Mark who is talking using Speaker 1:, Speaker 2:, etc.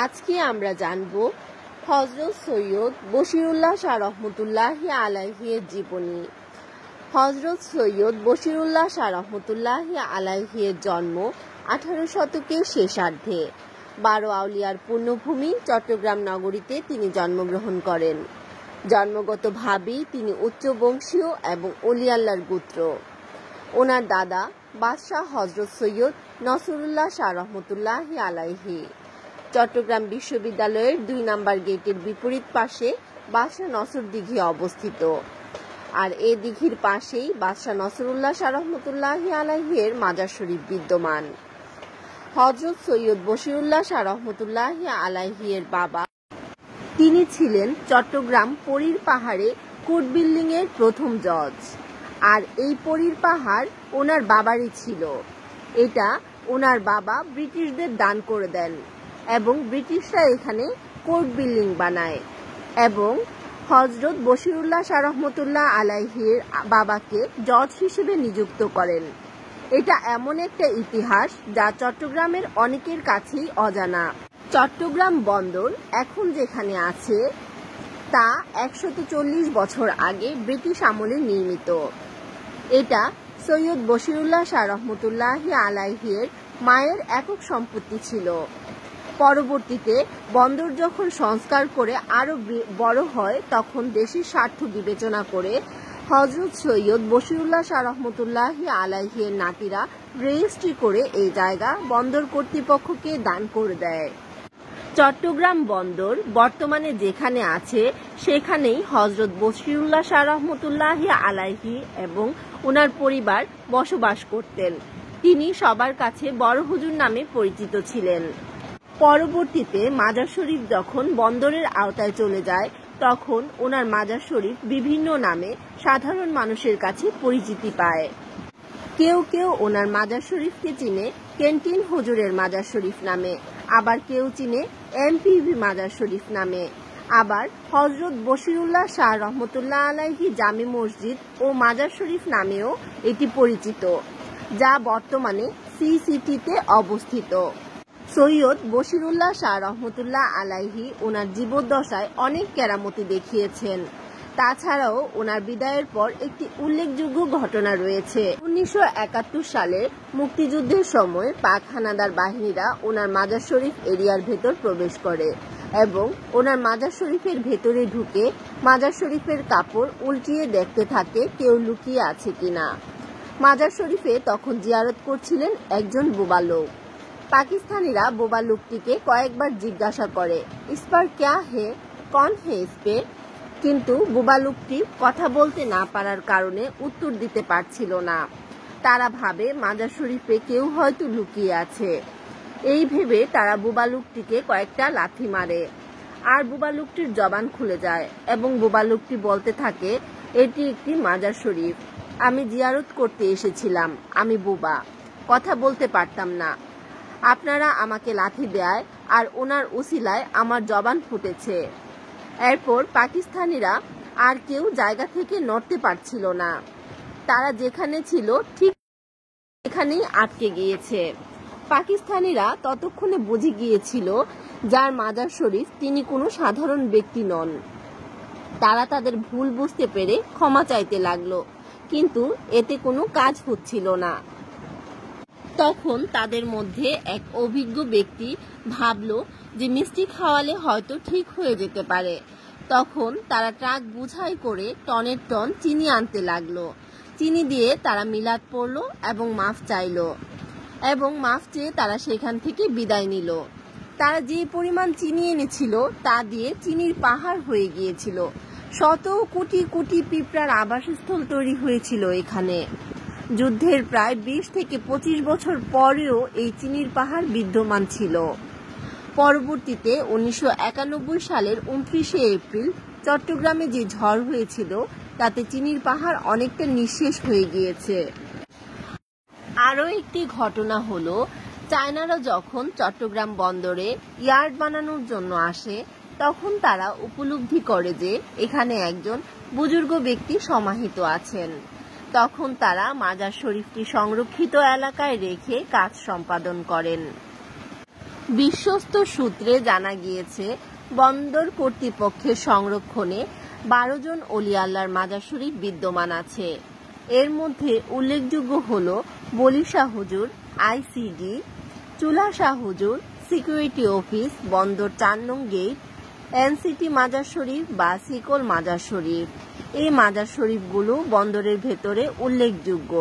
Speaker 1: আজকে আমরা জানব হযরত সৈয়দ বশিরুল্লাহ শাহ রহমতুল্লাহি আলাইহির জীবনী। হযরত সৈয়দ বশিরুল্লাহ শাহ রহমতুল্লাহি আলাইহির জন্ম 18 শতকের শেষার্ধে 12 আউলিয়ার পুণ্যভূমি চট্টগ্রাম নগরীতে তিনি জন্মগ্রহণ করেন। জন্মগতভাবেই তিনি উচ্চ বংশীয় এবং ওলি আল্লাহর গোত্র। ওনার দাদা বাদশাহ হযরত সৈয়দ নসরুল্লাহ শাহ রহমতুল্লাহি আলাইহি। চট্টগ্রাম বিশ্ববিদ্যালয়ের 2 নম্বর গেটের বিপরীত পাশে বাদশাহ নসর দিঘি অবস্থিত, আর এই দিঘির পাশেই বাদশাহ নসরুল্লাহ শাহ রহমতুল্লাহি আলাইহির মাজার শরীফ বিদ্যমান। হযরত সৈয়দ বশিরুল্লাহ শাহ রহমতুল্লাহি আলাইহির বাবা, তিনি ছিলেন চট্টগ্রাম পরীর পাহাড়ে কোর্ট বিল্ডিং এর প্রথম জজ, আর এই পরীর পাহাড় ওনার বাবারই ছিল। এটা ওনার বাবা ব্রিটিশদের দান করে দেন এবং ব্রিটিশরা এখানে কোর্ট বিল্ডিং বানায় এবং হযরত বশিরুল্লাহ শাহ রহমতুল্লাহ আলাইহির বাবাকে জজ হিসেবে নিযুক্ত করেন। এটা এমন একটা ইতিহাস যা চট্টগ্রামের অনেকের কাছেই অজানা। চট্টগ্রাম বন্দর এখন যেখানে আছে তা 140 বছর আগে ব্রিটিশ আমলে নির্মিত। এটা সৈয়দ বশিরুল্লাহ শাহ রহমতুল্লাহি আলাইহির মায়ের একক সম্পত্তি ছিল। পরবর্তীতে বন্দর যখন সংস্কার করে আরো বড় হয়, তখন দেশের স্বার্থ বিবেচনা করে হযরত সৈয়দ বশিরুল্লাহ শাহ রহমতুল্লাহি আলাইহির নাতিরা রেজিস্ট্রি করে এই জায়গা বন্দর কর্তৃপক্ষকে দান করে দেয়। চট্টগ্রাম বন্দর বর্তমানে যেখানে আছে সেখানেই হযরত বশিরুল্লাহ শাহ রহমতুল্লাহি আলাইহি এবং ওনার পরিবার বসবাস করতেন। তিনি সবার কাছে বড় হুজুর নামে পরিচিত ছিলেন। পরবর্তীতে মাজার শরীফ যখন বন্দরের আওতায় চলে যায়, তখন ওনার মাজার শরীফ বিভিন্ন নামে সাধারণ মানুষের কাছে পরিচিতি পায়। কেউ কেউ ওনার মাজার শরীফকে চিনে ক্যান্টিন হুজুরের মাজার শরীফ নামে, আবার কেউ চিনে এমপিভি মাজার শরীফ নামে, আবার হযরত বশিরুল্লাহ শাহ রহমতুল্লাহ আলাইহি জামি মসজিদ ও মাজার শরীফ নামেও এটি পরিচিত, যা বর্তমানে সিসিটিতে অবস্থিত। সৈয়দ বশিরুল্লাহ শাহ রহমতুল্লাহ আলাইহি ওনার জীবদ্দশায় অনেক কেরামতি দেখিয়েছেন। তাছাড়াও ওনার বিদায়ের পর একটি উল্লেখযোগ্য ঘটনা রয়েছে। 1971 সালে মুক্তিযুদ্ধের সময় পাক হানাদার বাহিনীরা ওনার মাজার শরীফ এরিয়ার ভেতর প্রবেশ করে এবং ওনার মাজার শরীফের ভেতরে ঢুকে মাজার শরীফের কাপড় উল্টিয়ে দেখতে থাকে কেউ লুকিয়ে আছে কিনা। মাজার শরীফে তখন জিয়ারত করছিলেন একজন বোবা লোক। পাকিস্তানিরা বোবা লোকটিকে কয়েকবার জিজ্ঞাসা করে, ইস পার ক্যা হে, কন হে ইস পে? কিন্তু বোবা লোকটি কথা বলতে না পারার কারণে উত্তর দিতে পারছিল না। তারা ভাবে মাজার শরীফে কেউ হয়তো লুকিয়ে আছে। এই ভেবে তারা বোবা লোকটিকে কয়েকটা লাথি মারে, আর বোবা লোকটির জবান খুলে যায় এবং বোবা লোকটি বলতে থাকে, এটি একটি মাজার শরীফ, আমি জিয়ারত করতে এসেছিলাম, আমি বোবা, কথা বলতে পারতাম না, আপনারা আমাকে লাথি দেয় আর ওনার উসিলায় আমার জবান ফুটেছে। এরপর পাকিস্তানিরা আর কেউ জায়গা থেকে নড়তে পারছিল না। তারা যেখানে ছিল ঠিক এখানেই আটকে গিয়েছে। পাকিস্তানিরা ততক্ষণে বুঝে গিয়েছিল যার মাজার শরীফ তিনি কোনো সাধারণ ব্যক্তি নন। তারা তাদের ভুল বুঝতে পেরে ক্ষমা চাইতে লাগলো, কিন্তু এতে কোনো কাজ হচ্ছিল না। তখন তাদের মধ্যে এক অভিজ্ঞ ব্যক্তি ভাবলো যে মিষ্টি খাওয়ালে হয়তো ঠিক হয়ে যেতে পারে। তখন তারা ট্রাক বোঝাই করে টনের টন চিনি আনতে লাগলো। চিনি দিয়ে তারা মিলাদ পড়লো এবং মাফ চাইলো এবং মাফ চেয়ে তারা সেখান থেকে বিদায় নিল। তারা যে পরিমাণ চিনি এনেছিল তা দিয়ে চিনির পাহাড় হয়ে গিয়েছিল। শত কোটি কোটি পিঁপড়ার আবাসস্থল তৈরি হয়েছিল এখানে। যুদ্ধের প্রায় 20 থেকে 25 বছর পরেও এই চিনির পাহাড় বিদ্যমান ছিল। পরবর্তীতে 1991 সালের 29শে এপ্রিল চট্টগ্রামে যে ঝড় হয়েছিল তাতে চিনির পাহাড় অনেকটা নিঃশেষ হয়ে গিয়েছে। আরও একটি ঘটনা হলো, চায়নারা যখন চট্টগ্রাম বন্দরে ইয়ার্ড বানানোর জন্য আসে, তখন তারা উপলব্ধি করে যে এখানে একজন বুজুর্গ ব্যক্তি সমাহিত আছেন। তখন তারা মাজার শরীফটি সংরক্ষিত এলাকায় রেখে কাজ সম্পাদন করেন। বিশ্বস্ত সূত্রে জানা গিয়েছে বন্দর কর্তৃপক্ষের সংরক্ষণে 12 জন অলি আল্লাহর মাজার শরীফ বিদ্যমান আছে। এর মধ্যে উল্লেখযোগ্য হল বলি শাহ হুজুর আইসিডি, চুলা শাহ হুজুর সিকিউরিটি অফিস, বন্দর 4 নং গেট, এনসিটি মাজার শরীফ বা সিকল মাজার শরীফ। এই মাজার শরীফগুলো বন্দরের ভেতরে উল্লেখযোগ্য।